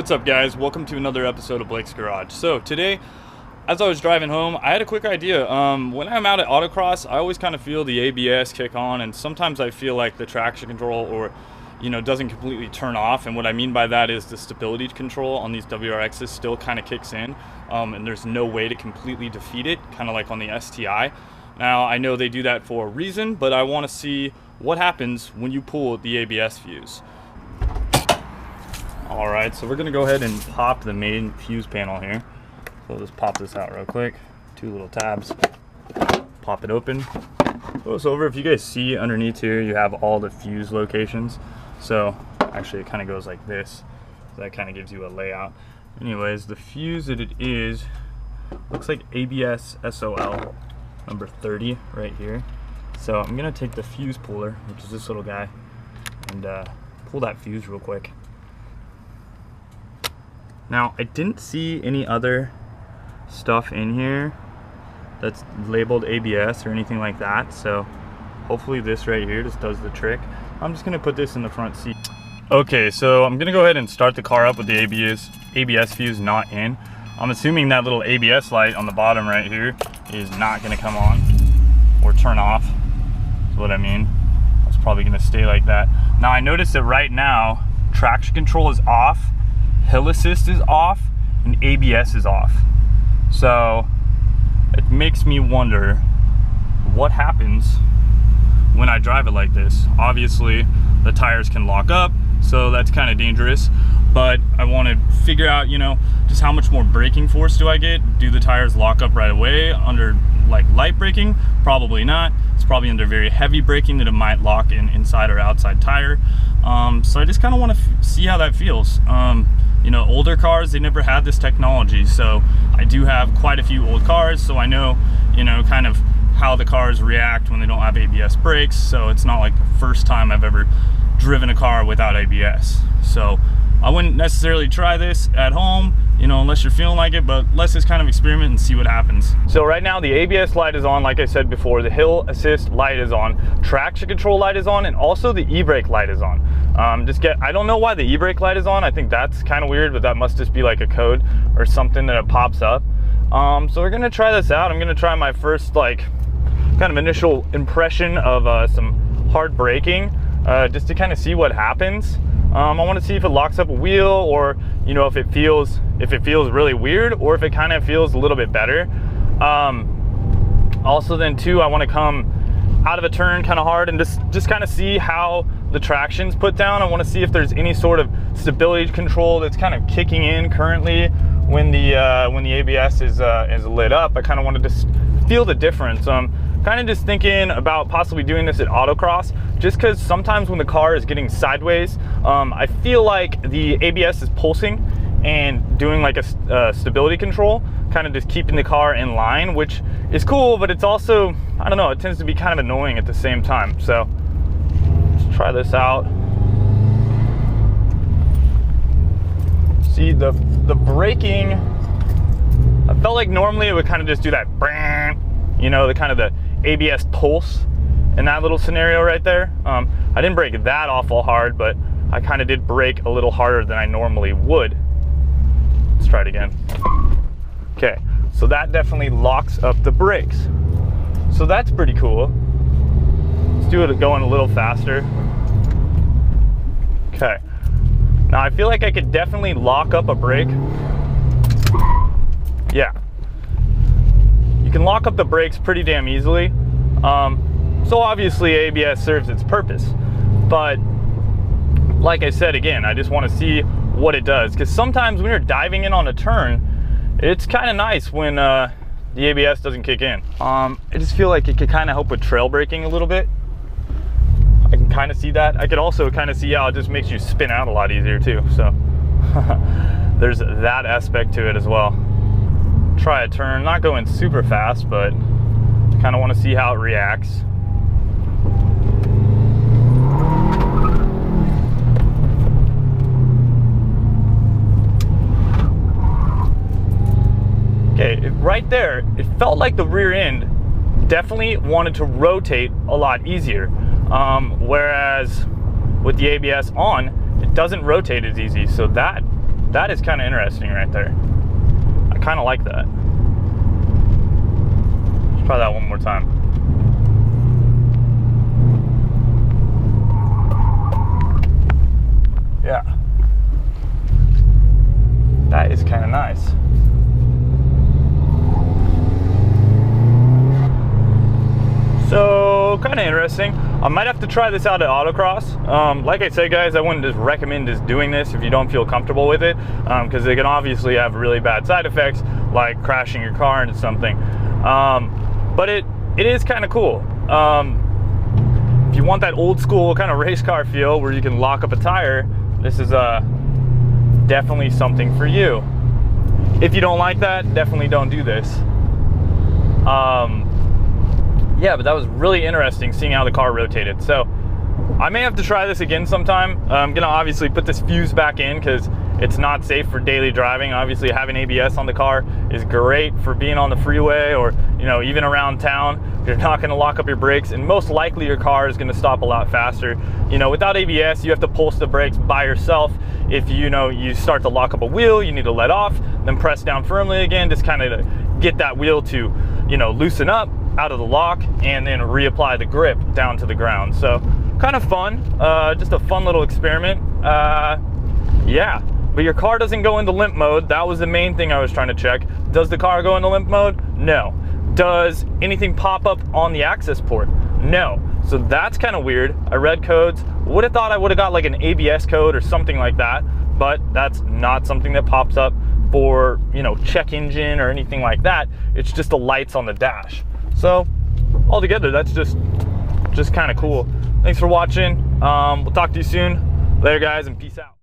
What's up, guys? Welcome to another episode of Blake's Garage. So today, as I was driving home, I had a quick idea. When I'm out at autocross, I always kind of feel the ABS kick on, and sometimes I feel like the traction control doesn't completely turn off. And what I mean by that is the stability control on these WRXs still kind of kicks in, and there's no way to completely defeat it, kind of like on the STI. Now, I know they do that for a reason, but I want to see what happens when you pull the ABS fuse. All right, so we're gonna go ahead and pop the main fuse panel here. So we'll just pop this out real quick. Two little tabs. Pop it open. Goes over. If you guys see underneath here, you have all the fuse locations. So actually, it kind of goes like this. So that kind of gives you a layout. Anyways, the fuse that it is looks like ABS SOL number 30 right here. So I'm gonna take the fuse puller, which is this little guy, and pull that fuse real quick. Now, I didn't see any other stuff in here that's labeled ABS or anything like that, so hopefully this right here just does the trick. I'm just gonna put this in the front seat. Okay, so I'm gonna go ahead and start the car up with the ABS fuse not in. I'm assuming that little ABS light on the bottom right here is not gonna come on or turn off, is what I mean. It's probably gonna stay like that. Now, I noticed that right now, traction control is off, hill assist is off, and ABS is off. So it makes me wonder what happens when I drive it like this. Obviously the tires can lock up, so that's kind of dangerous, but I want to figure out, just how much more braking force do I get? Do the tires lock up right away under like light braking? Probably not. It's probably under very heavy braking that it might lock in inside or outside tire. So I just kind of want to see how that feels. Older cars, they never had this technology, so I do have quite a few old cars, so I know, kind of how the cars react when they don't have ABS brakes. So it's not like the first time I've ever driven a car without ABS. So I wouldn't necessarily try this at home, unless you're feeling like it, but let's just kind of experiment and see what happens. So right now the ABS light is on, like I said before, the hill assist light is on, traction control light is on, and also the e-brake light is on. I don't know why the e-brake light is on. I think that's kind of weird, but that must just be like a code or something that it pops up. So we're gonna try this out. I'm gonna try my first kind of initial impression of some hard braking, just to kind of see what happens. I want to see if it locks up a wheel, or if it feels really weird, or if it kind of feels a little bit better. Also then too, I want to come out of a turn kind of hard and just kind of see how the traction's put down. I want to see if there's any sort of stability control that's kind of kicking in currently when the ABS is lit up. I kind of want to just feel the difference. Kind of just thinking about possibly doing this at autocross, just because sometimes when the car is getting sideways, I feel like the ABS is pulsing and doing like a stability control, kind of just keeping the car in line, which is cool, but it's also, I don't know, it tends to be kind of annoying at the same time. So let's try this out. See, the braking, I felt like normally it would kind of just do that, the kind of the ABS pulse in that little scenario right there. I didn't brake that awful hard, but I kind of did brake a little harder than I normally would. Let's try it again. Okay, so that definitely locks up the brakes. So that's pretty cool. Let's do it going a little faster. Okay, now I feel like I could definitely lock up a brake. Yeah. You can lock up the brakes pretty damn easily. So obviously ABS serves its purpose, but like I said, again, I just want to see what it does, because sometimes when you're diving in on a turn, it's kind of nice when the ABS doesn't kick in. I just feel like it could kind of help with trail braking a little bit. I can kind of see that. I could also kind of see how it just makes you spin out a lot easier too, so there's that aspect to it as well. Try a turn, not going super fast, but kind of want to see how it reacts. Okay, right there, it felt like the rear end definitely wanted to rotate a lot easier, whereas with the ABS on, it doesn't rotate as easy. So that That is kind of interesting right there. I kind of like that. Let's try that one more time. Yeah. That is kind of nice. So, kind of interesting. I might have to try this out at autocross. Like I said, guys, I wouldn't just recommend just doing this if you don't feel comfortable with it, because they can obviously have really bad side effects, like crashing your car into something. But it is kind of cool. If you want that old school kind of race car feel where you can lock up a tire, this is definitely something for you. If you don't like that, definitely don't do this. Yeah, but that was really interesting seeing how the car rotated. So I may have to try this again sometime. I'm gonna obviously put this fuse back in because it's not safe for daily driving. Obviously having ABS on the car is great for being on the freeway or, you know, even around town. You're not gonna lock up your brakes, and most likely your car is gonna stop a lot faster. You know, without ABS, you have to pulse the brakes by yourself. If you start to lock up a wheel, you need to let off, then press down firmly again, just kind of get that wheel to, you know, loosen up out of the lock, and then reapply the grip down to the ground. So kind of fun, just a fun little experiment. Yeah, but your car doesn't go into limp mode. That was the main thing I was trying to check. Does the car go into limp mode? No. Does anything pop up on the access port? No. So that's kind of weird. I read codes. Would have thought I would have got like an ABS code or something like that, but that's not something that pops up for, you know, check engine or anything like that. It's just the lights on the dash. So altogether, that's just kind of cool. Thanks for watching. We'll talk to you soon. Later, guys, and peace out.